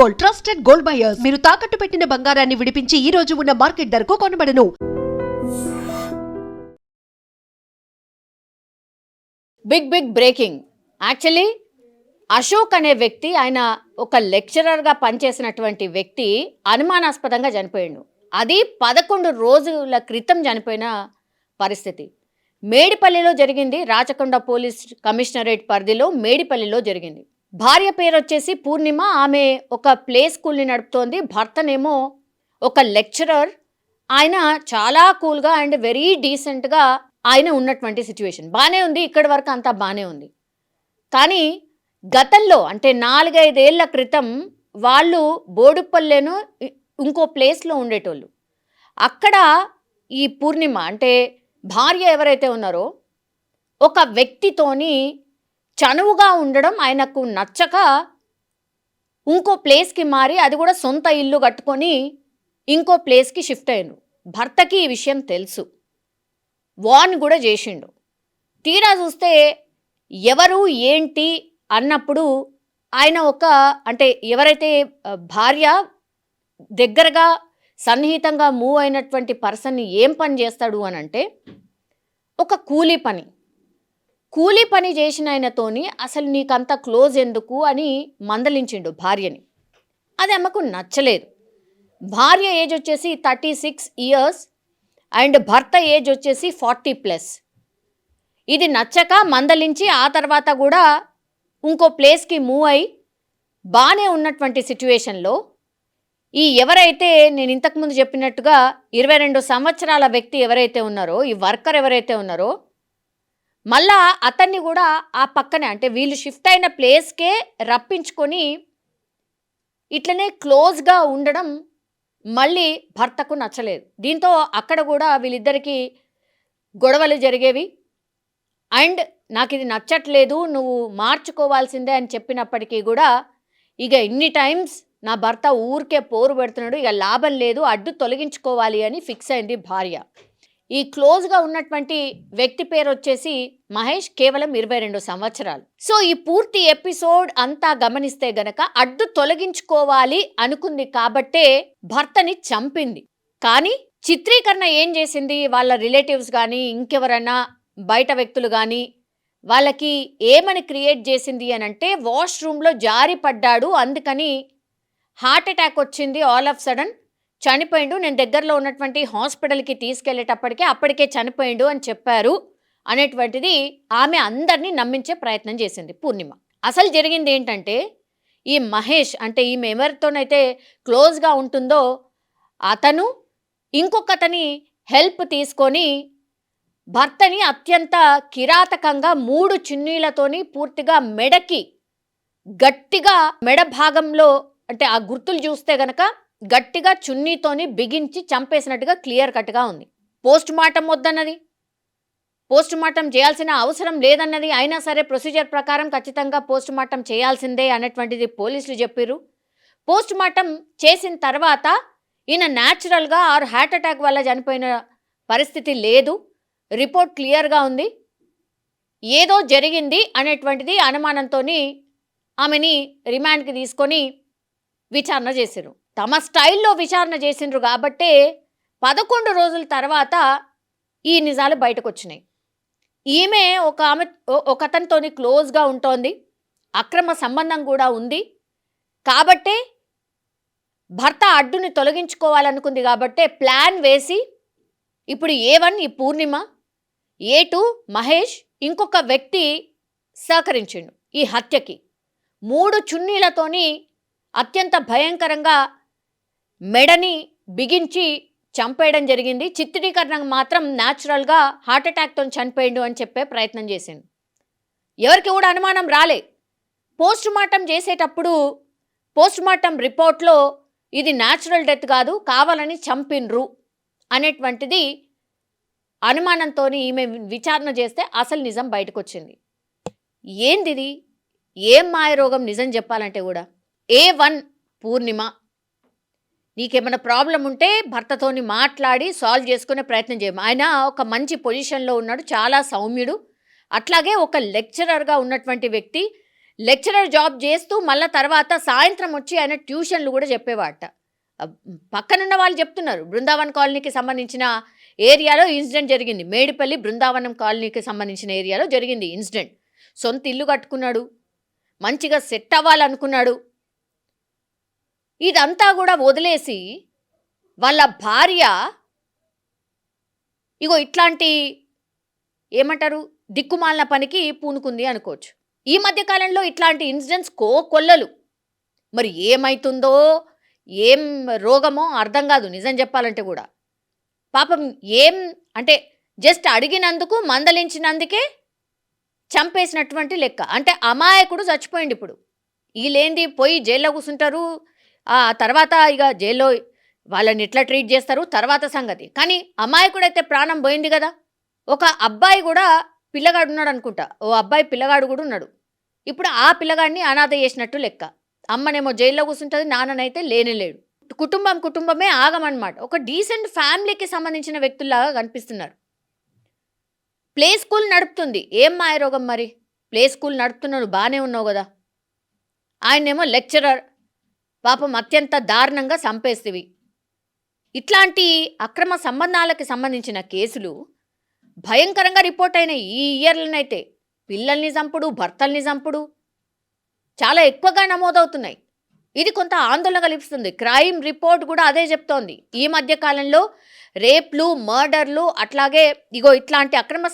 Gold, trusted gold buyers. మీరు తాకట్టు పెట్టిన బంగారాన్ని విడిపించి ఈ రోజు ఉన్న మార్కెట్ ధరకు కొనబడను. Big breaking. యాక్చువల్లీ అశోక్ అనే వ్యక్తి, ఆయన ఒక లెక్చరర్గా పనిచేసినటువంటి వ్యక్తి అనుమానాస్పదంగా చనిపోయాడు. అది 11 రోజుల క్రితం చనిపోయిన పరిస్థితి. మేడిపల్లిలో జరిగింది. రాచకొండ పోలీస్ కమిషనరేట్ పరిధిలో మేడిపల్లిలో జరిగింది. భార్య పేరు వచ్చేసి పూర్ణిమ. ఆమె ఒక ప్లే స్కూల్ని నడుపుతోంది. భర్తనేమో ఒక లెక్చరర్. ఆయన చాలా కూల్గా అండ్ వెరీ డీసెంట్గా ఆయన ఉన్నటువంటి సిచ్యువేషన్ బాగానే ఉంది. ఇక్కడి వరకు అంతా బాగానే ఉంది. కానీ గతంలో అంటే 4-5 ఏళ్ల క్రితం వాళ్ళు బోడుపల్లెను ఇంకో ప్లేస్లో ఉండేటోళ్ళు. అక్కడ ఈ పూర్ణిమ అంటే భార్య ఎవరైతే ఉన్నారో ఒక వ్యక్తితోని చనువుగా ఉండడం ఆయనకు నచ్చక ఇంకో ప్లేస్కి మారి, అది కూడా సొంత ఇల్లు కట్టుకొని ఇంకో ప్లేస్కి షిఫ్ట్ అయ్యారు. భర్తకి ఈ విషయం తెలుసు, వార్న్ కూడా చేసిండు. తీరా చూస్తే ఎవరు ఏంటి అన్నప్పుడు ఆయన అంటే ఎవరైతే భార్య దగ్గరగా సన్నిహితంగా మూవ్ అయినటువంటి పర్సన్ని ఏం పని చేస్తాడు అని అంటే ఒక కూలీ పని చేసిన ఆయనతోని అసలు నీకంత క్లోజ్ ఎందుకు అని మందలించిండు భార్యని. అది అమ్మకు నచ్చలేదు. భార్య ఏజ్ వచ్చేసి 36 ఇయర్స్ అండ్ భర్త ఏజ్ వచ్చేసి 40+. ఇది నచ్చక మందలించి ఆ తర్వాత కూడా ఇంకో ప్లేస్కి మూవ్ అయి బాగానే ఉన్నటువంటి సిచ్యువేషన్లో ఈ ఎవరైతే నేను ఇంతకుముందు చెప్పినట్టుగా 22 సంవత్సరాల వ్యక్తి ఎవరైతే ఉన్నారో, ఈ వర్కర్ ఎవరైతే ఉన్నారో, మళ్ళా అతన్ని కూడా ఆ పక్కనే అంటే వీళ్ళు షిఫ్ట్ అయిన ప్లేస్కే రప్పించుకొని ఇట్లనే క్లోజ్గా ఉండడం మళ్ళీ భర్తకు నచ్చలేదు. దీంతో అక్కడ కూడా వీళ్ళిద్దరికీ గొడవలు జరిగేవి. అండ్ నాకు ఇది నచ్చట్లేదు, నువ్వు మార్చుకోవాల్సిందే అని చెప్పినప్పటికీ కూడా ఇక ఇన్ని టైమ్స్ నా భర్త ఊరికే పోరు పెడుతున్నాడు, ఇక లాభం లేదు, అడ్డు తొలగించుకోవాలి అని ఫిక్స్ అయింది భార్య. ఈ క్లోజ్గా ఉన్నటువంటి వ్యక్తి పేరు వచ్చేసి మహేష్, కేవలం 22 సంవత్సరాలు. సో ఈ పూర్తి ఎపిసోడ్ అంతా గమనిస్తే గనక అడ్డు తొలగించుకోవాలి అనుకుంది కాబట్టే భర్తని చంపింది. కానీ చిత్రీకరణ ఏం చేసింది, వాళ్ళ రిలేటివ్స్ కానీ ఇంకెవరైనా బయట వ్యక్తులు కానీ వాళ్ళకి ఏమని క్రియేట్ చేసింది అని అంటే వాష్రూమ్లో జారి పడ్డాడు, అందుకని హార్ట్ అటాక్ వచ్చింది, ఆల్ ఆఫ్ సడన్ చనిపోయిండు, నేను దగ్గరలో ఉన్నటువంటి హాస్పిటల్కి తీసుకెళ్లేటప్పటికే అప్పటికే చనిపోయిండు అని చెప్పారు అనేటువంటిది ఆమె అందరినీ నమ్మించే ప్రయత్నం చేసింది పూర్ణిమ. అసలు జరిగింది ఏంటంటే ఈ మహేష్ అంటే ఈమె ఎవరితోనైతే క్లోజ్గా ఉంటుందో అతను ఇంకొకతని హెల్ప్ తీసుకొని భర్తని అత్యంత కిరాతకంగా 3 చున్నీలతోని పూర్తిగా మెడకి గట్టిగా మెడ భాగంలో అంటే ఆ గుర్తులు చూస్తే గనక గట్టిగా చున్నీతోని బిగించి చంపేసినట్టుగా క్లియర్ కట్గా ఉంది. పోస్ట్ మార్టం వద్దన్నది, పోస్ట్ మార్టం చేయాల్సిన అవసరం లేదన్నది, అయినా సరే ప్రొసీజర్ ప్రకారం ఖచ్చితంగా పోస్ట్ మార్టం చేయాల్సిందే అనేటువంటిది పోలీసులు చెప్పారు. పోస్ట్ మార్టం చేసిన తర్వాత ఈయన న్యాచురల్గా ఆర్ హార్ట్ అటాక్ వల్ల చనిపోయిన పరిస్థితి లేదు, రిపోర్ట్ క్లియర్గా ఉంది, ఏదో జరిగింది అనేటువంటిది అనుమానంతో ఆమెని రిమాండ్కి తీసుకొని విచారణ చేశారు. తమ స్టైల్లో విచారణ చేసిండ్రు కాబట్టే 11 రోజుల తర్వాత ఈ నిజాలు బయటకు వచ్చినాయి. ఈమె ఒకతనితో క్లోజ్గా ఉంటోంది, అక్రమ సంబంధం కూడా ఉంది కాబట్టే భర్త అడ్డుని తొలగించుకోవాలనుకుంది కాబట్టే ప్లాన్ వేసి ఇప్పుడు A1 ఈ పూర్ణిమ, A2 మహేష్, ఇంకొక వ్యక్తి సహకరించిండు ఈ హత్యకి. 3 చున్నీలతోని అత్యంత భయంకరంగా మెడని బిగించి చంపేయడం జరిగింది. చిత్రీకరణ మాత్రం న్యాచురల్గా హార్ట్ అటాక్తో చనిపోయిండు అని చెప్పే ప్రయత్నం చేసిండు. ఎవరికి కూడా అనుమానం రాలే. పోస్ట్ మార్టం చేసేటప్పుడు పోస్ట్ మార్టం రిపోర్ట్లో ఇది న్యాచురల్ డెత్ కాదు, కావాలని చంపిన్రు అనేటువంటిది అనుమానంతో ఈమె విచారణ చేస్తే అసలు నిజం బయటకు వచ్చింది. ఏందిది, ఏం మాయరోగం నిజం చెప్పాలంటే కూడా. A1 పూర్ణిమ, నీకేమైనా ప్రాబ్లం ఉంటే భర్తతోని మాట్లాడి సాల్వ్ చేసుకునే ప్రయత్నం చేయము. ఆయన ఒక మంచి పొజిషన్లో ఉన్నాడు, చాలా సౌమ్యుడు, అట్లాగే ఒక లెక్చరర్గా ఉన్నటువంటి వ్యక్తి. లెక్చరర్ జాబ్ చేస్తూ మళ్ళీ తర్వాత సాయంత్రం వచ్చి ఆయన ట్యూషన్లు కూడా చెప్పేవాట. పక్కనున్న వాళ్ళు చెప్తున్నారు, బృందావన్ కాలనీకి సంబంధించిన ఏరియాలో ఇన్సిడెంట్ జరిగింది. మేడిపల్లి బృందావనం కాలనీకి సంబంధించిన ఏరియాలో జరిగింది ఇన్సిడెంట్. సొంత ఇల్లు కట్టుకున్నాడు, మంచిగా సెట్ అవ్వాలనుకున్నాడు. ఇదంతా కూడా వదిలేసి వాళ్ళ భార్య ఇగో ఇట్లాంటి ఏమంటారు దిక్కుమాలిన పనికి పూనుకుంది అనుకోవచ్చు. ఈ మధ్యకాలంలో ఇట్లాంటి ఇన్సిడెంట్స్ కొల్లలు. మరి ఏమవుతుందో ఏం రోగమో అర్థం కాదు నిజం చెప్పాలంటే కూడా. పాపం ఏం అంటే జస్ట్ అడిగినందుకు మందలించినందుకే చంపేసినటువంటి లెక్క. అంటే అమాయకుడు చచ్చిపోయింది. ఇప్పుడు వీళ్ళేంది పోయి జైల్లో కూర్చుంటారు, ఆ తర్వాత ఇక జైల్లో వాళ్ళని ఎట్లా ట్రీట్ చేస్తారు తర్వాత సంగతి. కానీ అమాయకుడైతే ప్రాణం పోయింది కదా. ఒక అబ్బాయి కూడా పిల్లగాడు ఉన్నాడు అనుకుంటా, ఓ అబ్బాయి పిల్లగాడు కూడా ఉన్నాడు. ఇప్పుడు ఆ పిల్లగాడిని అనాథ చేసినట్టు లెక్క. అమ్మనేమో జైల్లో కూర్చుంటుంది, నాన్ననైతే లేనేలేడు. కుటుంబమే ఆగమన్నమాట. ఒక డీసెంట్ ఫ్యామిలీకి సంబంధించిన వ్యక్తుల్లాగా కనిపిస్తున్నారు. ప్లే స్కూల్ నడుపుతుంది, ఏం మాయరోగం మరి? ప్లే స్కూల్ నడుపుతున్నాడు, బాగానే ఉన్నావు కదా. ఆయనేమో లెక్చరర్, పాపం అత్యంత దారుణంగా చంపేస్తేవి. ఇట్లాంటి అక్రమ సంబంధాలకు సంబంధించిన కేసులు భయంకరంగా రిపోర్ట్ అయినాయి. ఈ ఇయర్లనైతే పిల్లల్ని చంపుడు, భర్తల్ని చంపుడు చాలా ఎక్కువగా నమోదవుతున్నాయి. ఇది కొంత ఆందోళన కలిగిస్తుంది. క్రైమ్ రిపోర్ట్ కూడా అదే చెప్తోంది. ఈ మధ్య కాలంలో రేప్లు, మర్డర్లు, అట్లాగే ఇగో ఇట్లాంటి అక్రమ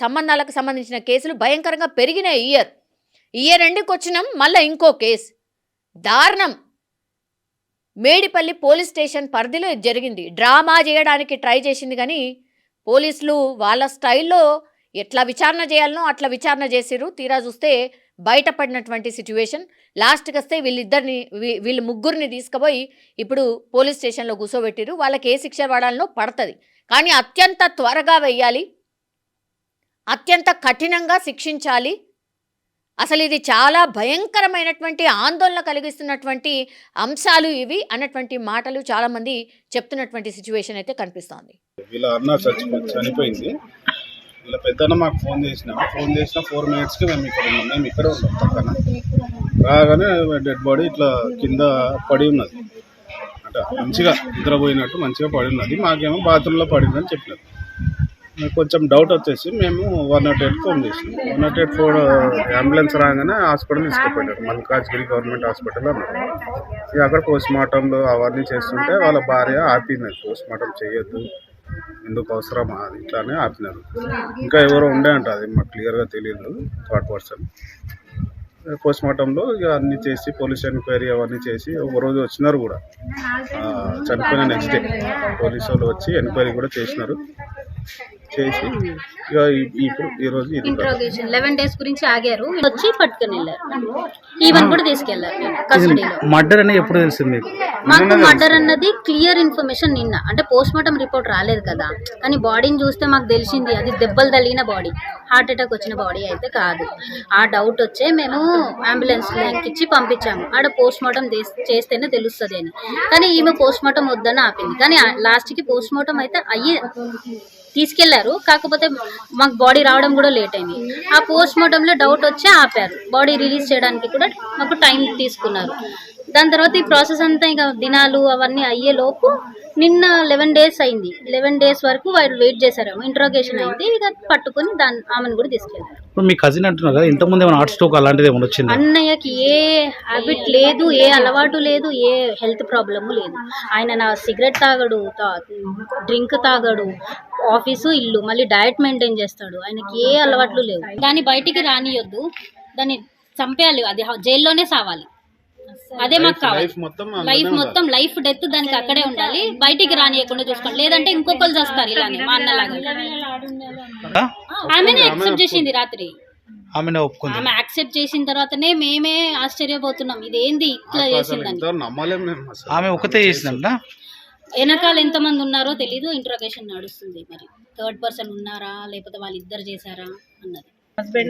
సంబంధాలకు సంబంధించిన కేసులు భయంకరంగా పెరిగినాయి. ఇయర్ ఎండ్కి వచ్చినాం, మళ్ళీ ఇంకో కేసు దారుణం. మేడిపల్లి పోలీస్ స్టేషన్ పరిధిలో ఇది జరిగింది. డ్రామా చేయడానికి ట్రై చేసింది కానీ పోలీసులు వాళ్ళ స్టైల్లో ఎట్లా విచారణ చేయాలనో అట్లా విచారణ చేసిర్రు. తీరా చూస్తే బయటపడినటువంటి సిచ్యువేషన్. లాస్ట్కి వస్తే వీళ్ళు ముగ్గురిని తీసుకుపోయి ఇప్పుడు పోలీస్ స్టేషన్లో కూర్చోబెట్టిరు. వాళ్ళకి ఏ శిక్ష పడాలనో పడుతుంది, కానీ అత్యంత త్వరగా వెయ్యాలి, అత్యంత కఠినంగా శిక్షించాలి. అసలు ఇది చాలా భయంకరమైనటువంటి ఆందోళన కలిగిస్తున్నటువంటి అంశాలు ఇవి అన్నటువంటి మాటలు చాలామంది చెప్తున్నటువంటి సిచ్యువేషన్ అయితే కనిపిస్తోంది. వీళ్ళ అన్న చనిపోయింది. వీళ్ళ పెద్దన్న మాకు ఫోన్ చేసిన 4 minutesకి మేము ఇక్కడ ఉన్నాం పక్కన. రాగానే డెడ్ బాడీ ఇట్లా కింద పడి ఉన్నది, అంటే మంచిగా నిద్రపోయినట్టు మంచిగా పడి ఉన్నది. మాకేమో బాత్రూంలో పడిందని చెప్పినారు. కొంచెం డౌట్ వచ్చేసి మేము 108 ఫోన్ చేసినాం. 108 అంబులెన్స్ రాగానే హాస్పిటల్ తీసుకుపోయారు, మల్కాజ్గిరి గవర్నమెంట్ హాస్పిటల్ అన్నారు. ఇక అక్కడ పోస్ట్ మార్టంలు అవన్నీ చేస్తుంటే వాళ్ళ భార్య ఆపింది, పోస్ట్ మార్టం చేయొద్దు, ఎందుకు అవసరం అది ఇట్లానే ఆపినారు. ఇంకా ఎవరో ఉండే అంట, అది మాకు క్లియర్గా తెలియదు, 3rd person. పోస్ట్ మార్టంలో ఇక అన్నీ చేసి పోలీస్ ఎంక్వైరీ అవన్నీ చేసి ఒక రోజు వచ్చినారు కూడా. చనిపోయిన నెక్స్ట్ డే పోలీసు వాళ్ళు వచ్చి ఎంక్వైరీ కూడా చేసినారు. చేసి ఇక ఇప్పుడు ఈ రోజు ఇంట్రోగేషన్ 11 days గురించి ఆగారు, వచ్చి పట్టుకుని వెళ్ళారు. ఈవెన్ కూడా తీసుకెళ్లారు కస్టడీలో. మర్డర్ అనేది ఎప్పుడు తెలిసింది మాకు? మర్డర్ అన్నది క్లియర్ ఇన్ఫర్మేషన్ నిన్న, అంటే పోస్ట్ మార్టం రిపోర్ట్ రాలేదు కదా, కానీ బాడీని చూస్తే మాకు తెలిసింది అది దెబ్బలు తగిలిన బాడీ, హార్ట్ అటాక్ వచ్చిన బాడీ అయితే కాదు. ఆ డౌట్ వచ్చే మేము అంబులెన్స్ ఎక్కించి పంపించాము. ఆడ పోస్ట్ మార్టం చేస్తేనే తెలుస్తుంది అని, కానీ ఈమె పోస్ట్ మార్టం వద్దని ఆపింది. కానీ లాస్ట్కి పోస్ట్ మార్టం అయితే తీసుకెళ్లారు, కాకపోతే మాకు బాడీ రావడం కూడా లేట్ అయింది. ఆ పోస్ట్ మార్టంలో డౌట్ వచ్చి ఆపారు, బాడీ రిలీజ్ చేయడానికి కూడా మాకు టైం తీసుకున్నారు. దాని తర్వాత ఈ ప్రాసెస్ అంతా ఇంకా దినాలు అవన్నీ అయ్యేలోపు నిన్న 11 days అయింది. 11 days వరకు వాళ్ళు వెయిట్ చేశారేమో, ఇంట్రోగేషన్ అయింది, ఇక పట్టుకొని ఆమెను కూడా తీసుకెళ్లారు. ఇప్పుడు మీ కజిన్ అంటున్నారు కదా, ఇంతకుముందు ఏమైనా హార్ట్ స్ట్రోక్ అలాంటిది ఏమైనా వచ్చింది? అన్నయ్యకి ఏ హ్యాబిట్ లేదు, ఏ అలవాటు లేదు, ఏ హెల్త్ ప్రాబ్లము లేదు. ఆయన నా సిగరెట్ తాగడు, డ్రింక్ తాగడు, ఆఫీసు ఇల్లు, మళ్ళీ డయట్ మెయింటైన్ చేస్తాడు. ఆయనకి ఏ అలవాట్లు లేవు. దాన్ని బయటికి రానియొద్దు, దాన్ని చంపేయాలి, అది జైల్లోనే సావాలి. అదే మాకు కావాలి. లైఫ్ మొత్తం లైఫ్ డెత్ దానికి అక్కడే ఉండాలి, బయటికి రానియకుండా చూసుకోండి. లేదంటే ఇంకొకరు చేస్తారు ఇలానే మా అన్నలాగా. ఆమెనే యాక్సెప్ట్ చేసింది రాత్రి, ఆమె యాక్సెప్ట్ చేసిన తర్వాతనే మేమే ఆశ్చర్యపోతున్నాం, ఇదేంది ఇట్లా చేసిందని. ఆమె ఒకతే చేసిందంట, వెనకాల ఎంతమంది ఉన్నారో తెలీదు. ఇంట్రోగేషన్ నడుస్తుంది, మరి 3rd person ఉన్నారా లేకపోతే వాళ్ళిద్దరు చేశారా అన్నది.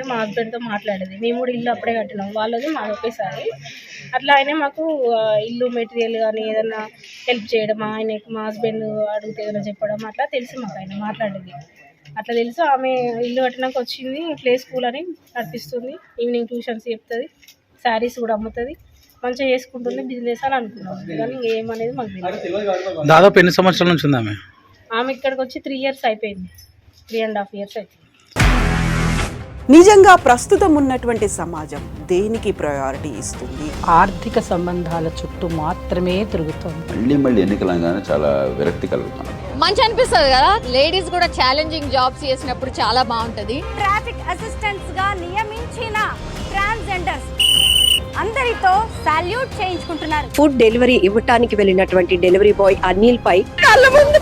మా హస్బెండ్తో మాట్లాడేది. మేము కూడా ఇల్లు అప్పుడే కట్టినాం, వాళ్ళది మాది ఒకేసారి. అట్లా ఆయనే మాకు ఇల్లు మెటీరియల్ కానీ ఏదైనా హెల్ప్ చేయడం, ఆయనకు మా హస్బెండ్ అడిగితే ఏదైనా చెప్పడం, అట్లా తెలిసి మాకు ఆయన మాట్లాడేది. అట్లా తెలుసు. ఆమె ఇల్లు కట్టినాక వచ్చింది, ప్లే స్కూల్ అని నడిపిస్తుంది, ఈవినింగ్ ట్యూషన్స్ చెప్తుంది, శారీస్ కూడా అమ్ముతుంది, మంచిగా చేసుకుంటుంది బిజినెస్ అని అనుకున్నాం. కానీ ఏమనేది మాకు తెలియదు. దాదాపు ఎన్ని సంవత్సరాల నుంచి ఉంది ఆమె? ఆమె ఇక్కడికి వచ్చి 3 years అయిపోయింది, 3.5 years అయిపోయింది. నిజంగా ప్రస్తుతం ఉన్నటువంటి సమాజం దేనికి ప్రయారిటీ ఇస్తుంది? ఆర్థిక సంబంధాల చుట్టూ మాత్రమే తిరుగుతుంది. మళ్ళీ ఎన్నికలంగానే చాలా విరక్తి కలుగుతాను. మంచి అనిపిస్తుంది కదా, లేడీస్ కూడా ఛాలెంజింగ్ జాబ్స్ చేసినప్పుడు చాలా బాగుంటది. ట్రాఫిక్ అసిస్టెంట్స్ గా నియమించిన ట్రాన్స్జెండర్స్ అందరితో సాల్యూట్ చేయించుకుంటున్నారు. ఫుడ్ డెలివరీ ఇవ్వటానికి వెళ్ళినటువంటి డెలివరీ బాయ్ అనిల్ పై కళ్ళ ముందు